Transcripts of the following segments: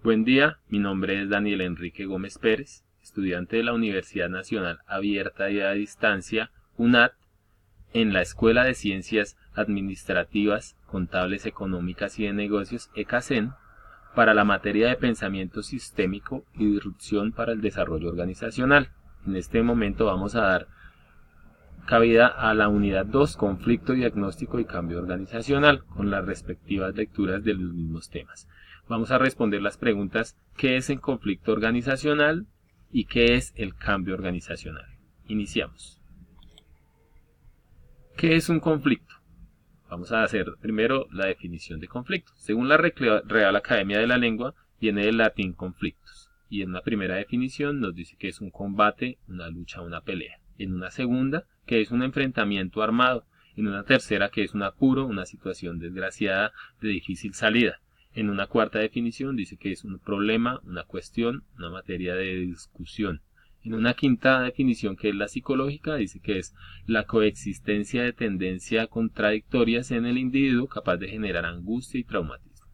Buen día, mi nombre es Daniel Enrique Gómez Pérez, estudiante de la Universidad Nacional Abierta y a Distancia, UNAD, en la Escuela de Ciencias Administrativas, Contables, Económicas y de Negocios, ECACEN, para la materia de Pensamiento Sistémico y Disrupción para el Desarrollo Organizacional. En este momento vamos a dar cabida a la unidad 2, Conflicto, Diagnóstico y Cambio Organizacional, con las respectivas lecturas de los mismos temas. Vamos a responder las preguntas: ¿qué es el conflicto organizacional y qué es el cambio organizacional? Iniciamos. ¿Qué es un conflicto? Vamos a hacer primero la definición de conflicto. Según la Real Academia de la Lengua, viene del latín conflictus, y en la primera definición nos dice que es un combate, una lucha, una pelea. En una segunda, que es un enfrentamiento armado. En una tercera, que es un apuro, una situación desgraciada de difícil salida. En una cuarta definición dice que es un problema, una cuestión, una materia de discusión. En una quinta definición, que es la psicológica, dice que es la coexistencia de tendencias contradictorias en el individuo capaz de generar angustia y traumatismo.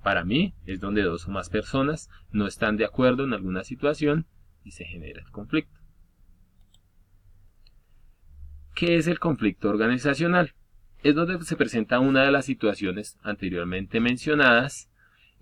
Para mí es donde dos o más personas no están de acuerdo en alguna situación y se genera el conflicto. ¿Qué es el conflicto organizacional? Es donde se presenta una de las situaciones anteriormente mencionadas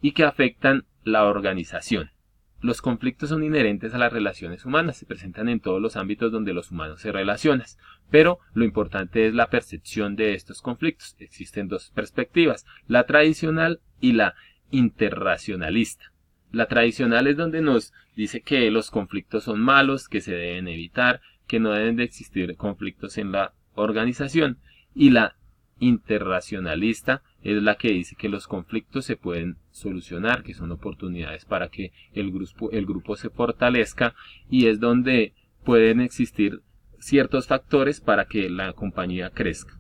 y que afectan la organización. Los conflictos son inherentes a las relaciones humanas, se presentan en todos los ámbitos donde los humanos se relacionan, pero lo importante es la percepción de estos conflictos. Existen dos perspectivas, la tradicional y la interracionalista. La tradicional es donde nos dice que los conflictos son malos, que se deben evitar, que no deben de existir conflictos en la organización, y la interracionalista es la que dice que los conflictos se pueden solucionar, que son oportunidades para que el grupo se fortalezca, y es donde pueden existir ciertos factores para que la compañía crezca.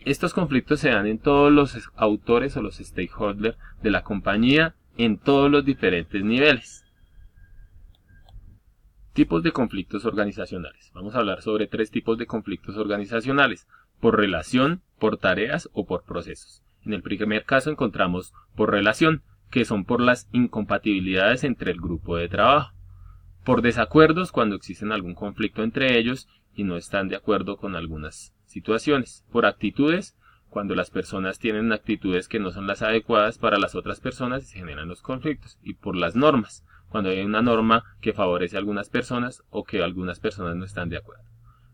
Estos conflictos se dan en todos los autores o los stakeholders de la compañía en todos los diferentes niveles. Tipos de conflictos organizacionales. Vamos a hablar sobre 3 tipos de conflictos organizacionales: por relación, por tareas o por procesos. En el primer caso encontramos por relación, que son por las incompatibilidades entre el grupo de trabajo. Por desacuerdos, cuando existen algún conflicto entre ellos y no están de acuerdo con algunas situaciones. Por actitudes, cuando las personas tienen actitudes que no son las adecuadas para las otras personas y se generan los conflictos. Y por las normas, cuando hay una norma que favorece a algunas personas o que algunas personas no están de acuerdo.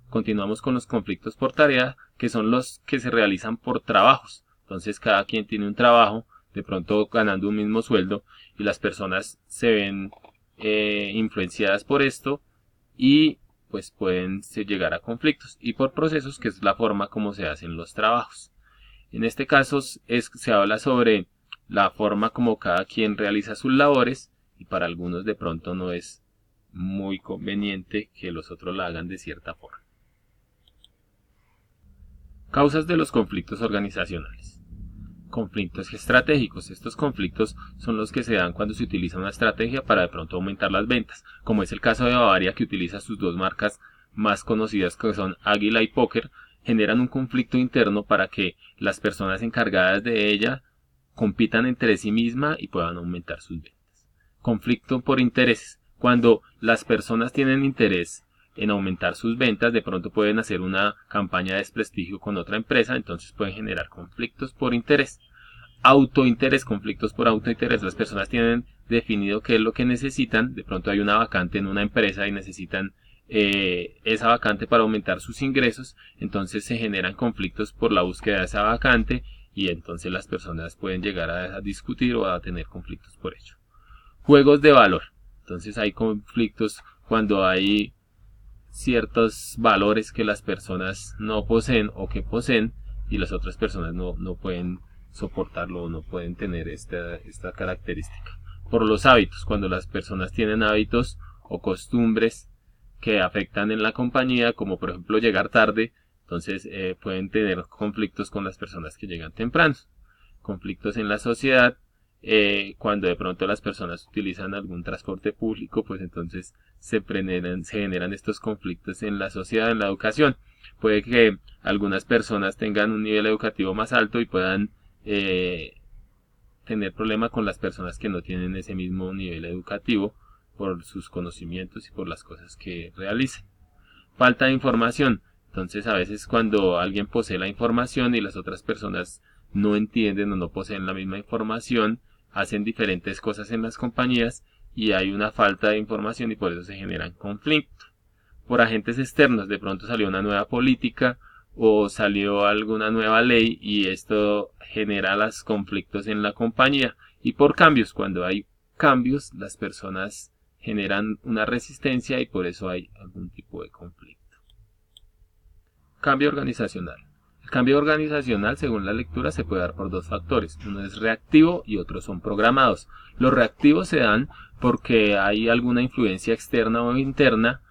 Continuamos con los conflictos por tarea, que son los que se realizan por trabajos. Entonces cada quien tiene un trabajo, de pronto ganando un mismo sueldo, y las personas se ven influenciadas por esto y pues pueden llegar a conflictos. Y por procesos, que es la forma como se hacen los trabajos. En este caso se habla sobre la forma como cada quien realiza sus labores, y para algunos de pronto no es muy conveniente que los otros la hagan de cierta forma. Causas de los conflictos organizacionales. Conflictos estratégicos. Estos conflictos son los que se dan cuando se utiliza una estrategia para de pronto aumentar las ventas, como es el caso de Bavaria, que utiliza sus dos marcas más conocidas, que son Águila y Póker. Generan un conflicto interno para que las personas encargadas de ella compitan entre sí mismas y puedan aumentar sus ventas. Conflicto por intereses. Cuando las personas tienen interés en aumentar sus ventas, de pronto pueden hacer una campaña de desprestigio con otra empresa, entonces pueden generar conflictos por interés. Autointerés, conflictos por autointerés. Las personas tienen definido qué es lo que necesitan, de pronto hay una vacante en una empresa y necesitan esa vacante para aumentar sus ingresos, entonces se generan conflictos por la búsqueda de esa vacante y entonces las personas pueden llegar a discutir o a tener conflictos por ello. Juegos de valor. Entonces hay conflictos cuando hay ciertos valores que las personas no poseen o que poseen y las otras personas no pueden soportarlo o no pueden tener esta característica. Por los hábitos, cuando las personas tienen hábitos o costumbres que afectan en la compañía, como por ejemplo llegar tarde, entonces pueden tener conflictos con las personas que llegan temprano. Conflictos en la sociedad, cuando de pronto las personas utilizan algún transporte público, pues entonces se generan estos conflictos en la sociedad, en la educación. Puede que algunas personas tengan un nivel educativo más alto y puedan tener problema con las personas que no tienen ese mismo nivel educativo por sus conocimientos y por las cosas que realizan. Falta de información. Entonces a veces cuando alguien posee la información y las otras personas no entienden o no poseen la misma información, hacen diferentes cosas en las compañías y hay una falta de información y por eso se generan conflictos. Por agentes externos, de pronto salió una nueva política o salió alguna nueva ley y esto genera los conflictos en la compañía. Y por cambios, cuando hay cambios, las personas generan una resistencia y por eso hay algún tipo de conflicto. Cambio organizacional. El cambio organizacional, según la lectura, se puede dar por dos factores. Uno es reactivo y otros son programados. Los reactivos se dan porque hay alguna influencia externa o interna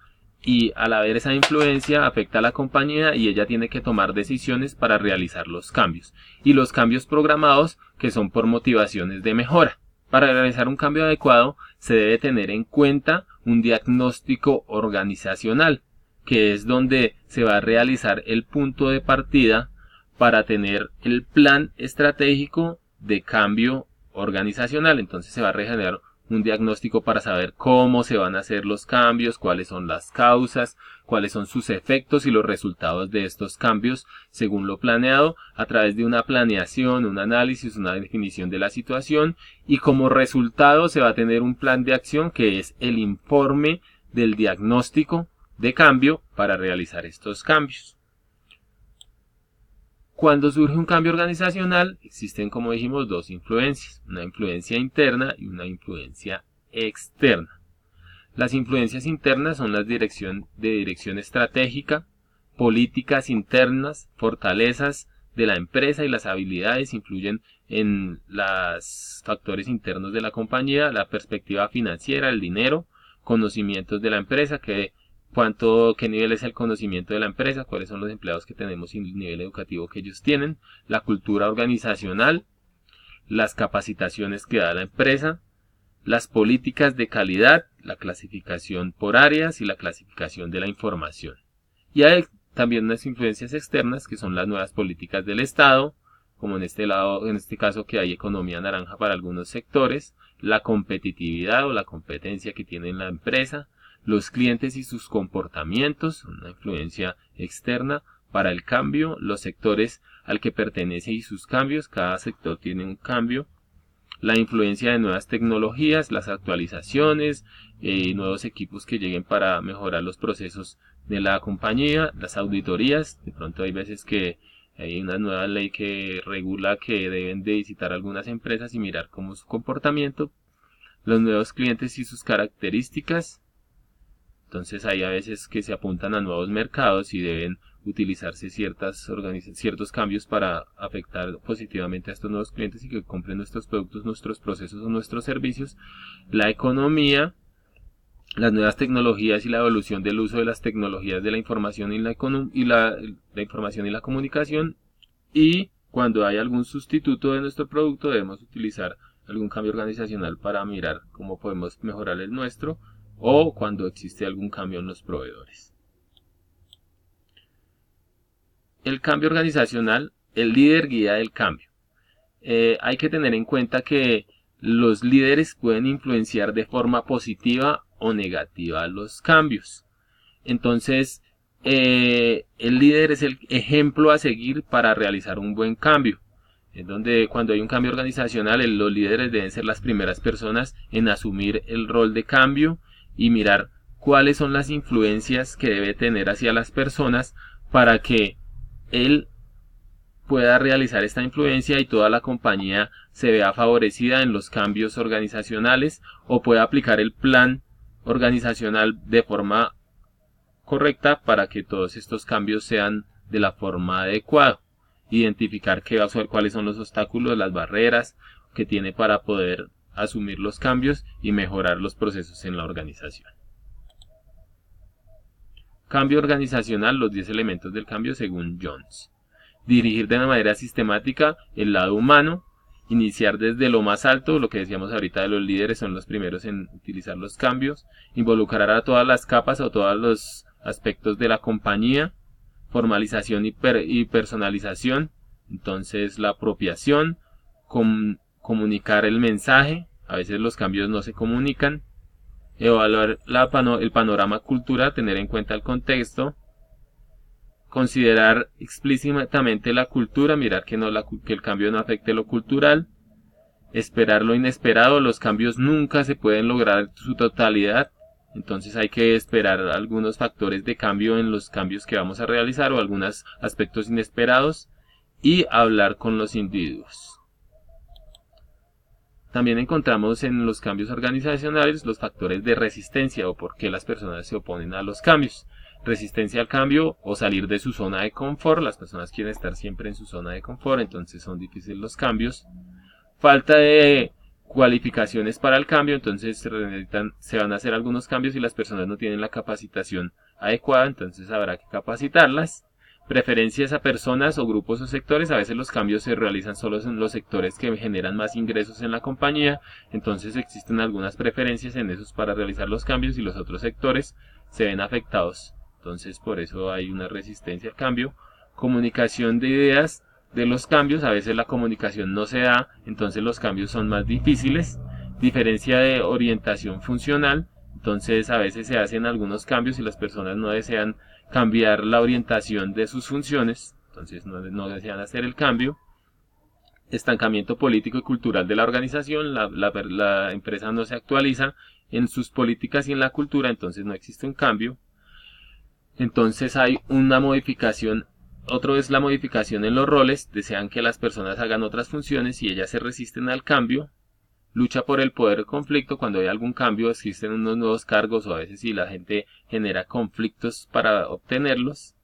y al haber esa influencia afecta a la compañía y ella tiene que tomar decisiones para realizar los cambios. Y los cambios programados, que son por motivaciones de mejora. Para realizar un cambio adecuado se debe tener en cuenta un diagnóstico organizacional, que es donde se va a realizar el punto de partida para tener el plan estratégico de cambio organizacional. Entonces se va a regenerar un diagnóstico para saber cómo se van a hacer los cambios, cuáles son las causas, cuáles son sus efectos y los resultados de estos cambios según lo planeado, a través de una planeación, un análisis, una definición de la situación, y como resultado se va a tener un plan de acción que es el informe del diagnóstico de cambio para realizar estos cambios. Cuando surge un cambio organizacional, existen, como dijimos, dos influencias, una influencia interna y una influencia externa. Las influencias internas son las de dirección estratégica, políticas internas, fortalezas de la empresa y las habilidades influyen en los factores internos de la compañía, la perspectiva financiera, el dinero, conocimientos de la empresa, qué nivel es el conocimiento de la empresa, cuáles son los empleados que tenemos y el nivel educativo que ellos tienen, la cultura organizacional, las capacitaciones que da la empresa, las políticas de calidad, la clasificación por áreas y la clasificación de la información. Y hay también unas influencias externas que son las nuevas políticas del Estado, como en este caso que hay economía naranja para algunos sectores, la competitividad o la competencia que tiene la empresa, los clientes y sus comportamientos, una influencia externa para el cambio, los sectores al que pertenece y sus cambios, cada sector tiene un cambio, la influencia de nuevas tecnologías, las actualizaciones, nuevos equipos que lleguen para mejorar los procesos de la compañía, las auditorías, de pronto hay veces que hay una nueva ley que regula que deben de visitar algunas empresas y mirar cómo es su comportamiento, los nuevos clientes y sus características. Entonces hay a veces que se apuntan a nuevos mercados y deben utilizarse ciertos cambios para afectar positivamente a estos nuevos clientes y que compren nuestros productos, nuestros procesos o nuestros servicios. La economía, las nuevas tecnologías y la evolución del uso de las tecnologías de la información y la información y la comunicación. Y cuando hay algún sustituto de nuestro producto debemos utilizar algún cambio organizacional para mirar cómo podemos mejorar el nuestro, o cuando existe algún cambio en los proveedores. El cambio organizacional, el líder guía el cambio. Hay que tener en cuenta que los líderes pueden influenciar de forma positiva o negativa los cambios. Entonces, el líder es el ejemplo a seguir para realizar un buen cambio. Es donde cuando hay un cambio organizacional, los líderes deben ser las primeras personas en asumir el rol de cambio y mirar cuáles son las influencias que debe tener hacia las personas para que él pueda realizar esta influencia y toda la compañía se vea favorecida en los cambios organizacionales o pueda aplicar el plan organizacional de forma correcta para que todos estos cambios sean de la forma adecuada. Identificar cuáles son los obstáculos, las barreras que tiene para poder asumir los cambios y mejorar los procesos en la organización. Cambio organizacional, los 10 elementos del cambio según Jones. Dirigir de una manera sistemática el lado humano, iniciar desde lo más alto, lo que decíamos ahorita de los líderes son los primeros en utilizar los cambios, involucrar a todas las capas o todos los aspectos de la compañía, formalización y personalización, entonces la apropiación, comunicar el mensaje, a veces los cambios no se comunican, evaluar el panorama cultural, tener en cuenta el contexto, considerar explícitamente la cultura, mirar que el cambio no afecte lo cultural, esperar lo inesperado, los cambios nunca se pueden lograr su totalidad, entonces hay que esperar algunos factores de cambio en los cambios que vamos a realizar o algunos aspectos inesperados, y hablar con los individuos. También encontramos en los cambios organizacionales los factores de resistencia o por qué las personas se oponen a los cambios. Resistencia al cambio o salir de su zona de confort. Las personas quieren estar siempre en su zona de confort, entonces son difíciles los cambios. Falta de cualificaciones para el cambio, entonces se van a hacer algunos cambios y las personas no tienen la capacitación adecuada, entonces habrá que capacitarlas. Preferencias a personas o grupos o sectores, a veces los cambios se realizan solo en los sectores que generan más ingresos en la compañía, entonces existen algunas preferencias en esos para realizar los cambios y los otros sectores se ven afectados, entonces por eso hay una resistencia al cambio. Comunicación de ideas de los cambios, a veces la comunicación no se da, entonces los cambios son más difíciles. Diferencia de orientación funcional, entonces a veces se hacen algunos cambios y las personas no desean cambiar la orientación de sus funciones, entonces no desean hacer el cambio. Estancamiento político y cultural de la organización, la empresa no se actualiza en sus políticas y en la cultura, entonces no existe un cambio. Entonces hay una modificación. Otro es la modificación en los roles, desean que las personas hagan otras funciones y ellas se resisten al cambio. Lucha por el poder o conflicto, cuando hay algún cambio existen unos nuevos cargos o a veces si la gente genera conflictos para obtenerlos.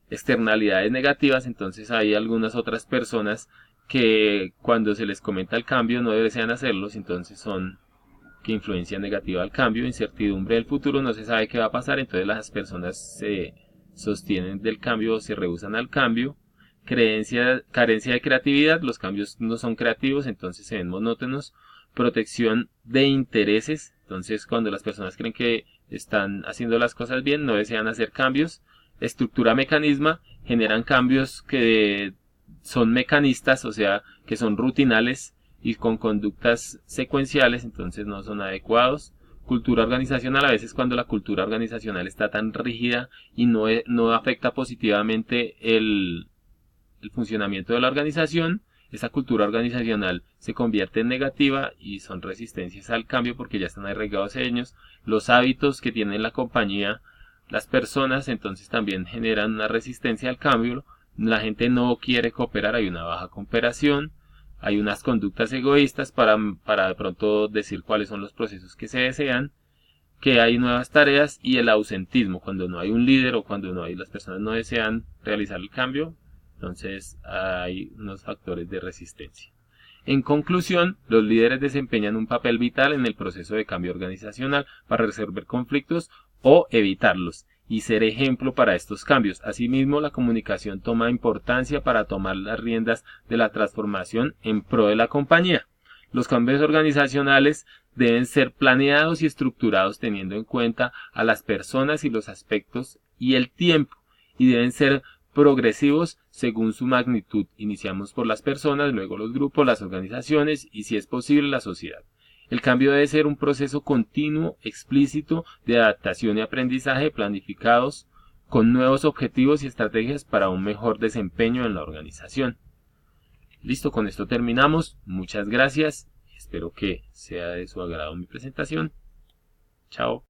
Externalidades negativas, entonces hay algunas otras personas que cuando se les comenta el cambio no desean hacerlos, entonces son que influencia negativa al cambio. Incertidumbre del futuro, no se sabe qué va a pasar, entonces las personas se sostienen del cambio o se rehúsan al cambio. Carencia de creatividad, los cambios no son creativos, entonces se ven monótonos. Protección de intereses, entonces cuando las personas creen que están haciendo las cosas bien, no desean hacer cambios. Estructura mecanisma, generan cambios que son mecanistas, o sea, que son rutinales y con conductas secuenciales, entonces no son adecuados. Cultura organizacional, a veces cuando la cultura organizacional está tan rígida y no afecta positivamente el funcionamiento de la organización, esa cultura organizacional se convierte en negativa y son resistencias al cambio porque ya están arraigados en ellos. Los hábitos que tiene la compañía, las personas, entonces también generan una resistencia al cambio. La gente no quiere cooperar, hay una baja cooperación, hay unas conductas egoístas para de pronto decir cuáles son los procesos que se desean, que hay nuevas tareas y el ausentismo, cuando no hay un líder o cuando las personas no desean realizar el cambio. Entonces hay unos factores de resistencia. En conclusión, los líderes desempeñan un papel vital en el proceso de cambio organizacional para resolver conflictos o evitarlos y ser ejemplo para estos cambios. Asimismo, la comunicación toma importancia para tomar las riendas de la transformación en pro de la compañía. Los cambios organizacionales deben ser planeados y estructurados teniendo en cuenta a las personas y los aspectos y el tiempo, y deben ser progresivos según su magnitud. Iniciamos por las personas, luego los grupos, las organizaciones y, si es posible, la sociedad. El cambio debe ser un proceso continuo, explícito, de adaptación y aprendizaje planificados con nuevos objetivos y estrategias para un mejor desempeño en la organización. Listo, con esto terminamos. Muchas gracias. Espero que sea de su agrado mi presentación. Chao.